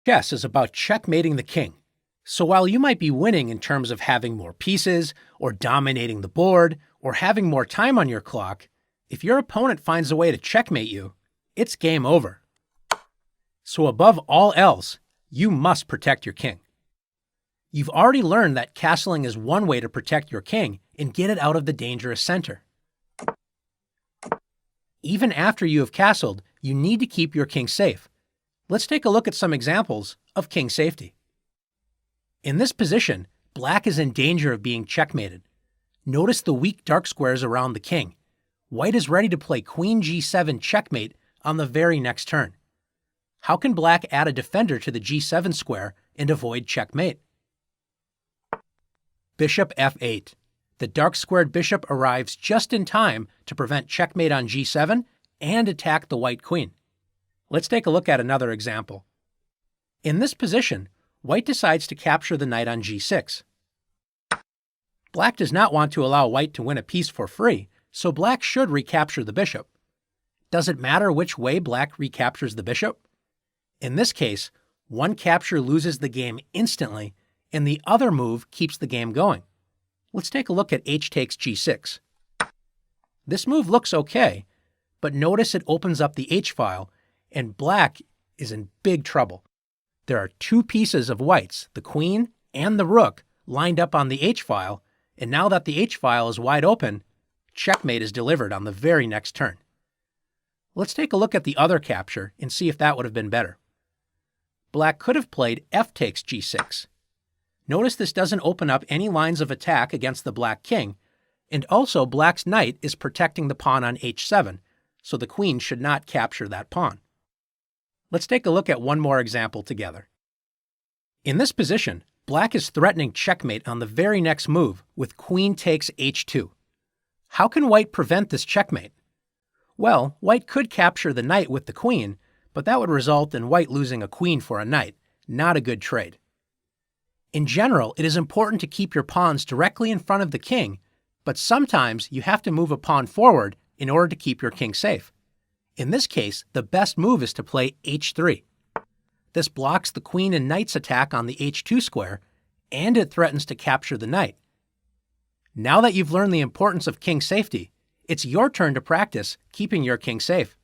Chess is about checkmating the king. So while you might be winning in terms of having more pieces, or dominating the board, or having more time on your clock, if your opponent finds a way to checkmate you, it's game over. So above all else, you must protect your king. You've already learned that castling is one way to protect your king and get it out of the dangerous center. Even after you have castled, you need to keep your king safe. Let's take a look at some examples of king safety. In this position, black is in danger of being checkmated. Notice the weak dark squares around the king. White is ready to play queen g7 checkmate on the very next turn. How can black add a defender to the g7 square and avoid checkmate? Bishop f8. The dark squared bishop arrives just in time to prevent checkmate on g7 and attack the white queen. Let's take a look at another example. In this position, white decides to capture the knight on g6. Black does not want to allow white to win a piece for free, so black should recapture the bishop. Does it matter which way black recaptures the bishop? In this case, one capture loses the game instantly, and the other move keeps the game going. Let's take a look at h takes g6. This move looks okay, but notice it opens up the h-file, and black is in big trouble. There are two pieces of white's, the queen and the rook, lined up on the h-file, and now that the h-file is wide open, checkmate is delivered on the very next turn. Let's take a look at the other capture and see if that would have been better. Black could have played f takes g6. Notice this doesn't open up any lines of attack against the black king, and also black's knight is protecting the pawn on h7, so the queen should not capture that pawn. Let's take a look at one more example together. In this position, black is threatening checkmate on the very next move with queen takes h2. How can white prevent this checkmate? Well, white could capture the knight with the queen, but that would result in white losing a queen for a knight, not a good trade. In general, it is important to keep your pawns directly in front of the king, but sometimes you have to move a pawn forward in order to keep your king safe. In this case, the best move is to play h3. This blocks the queen and knight's attack on the h2 square, and it threatens to capture the knight. Now that you've learned the importance of king safety, it's your turn to practice keeping your king safe.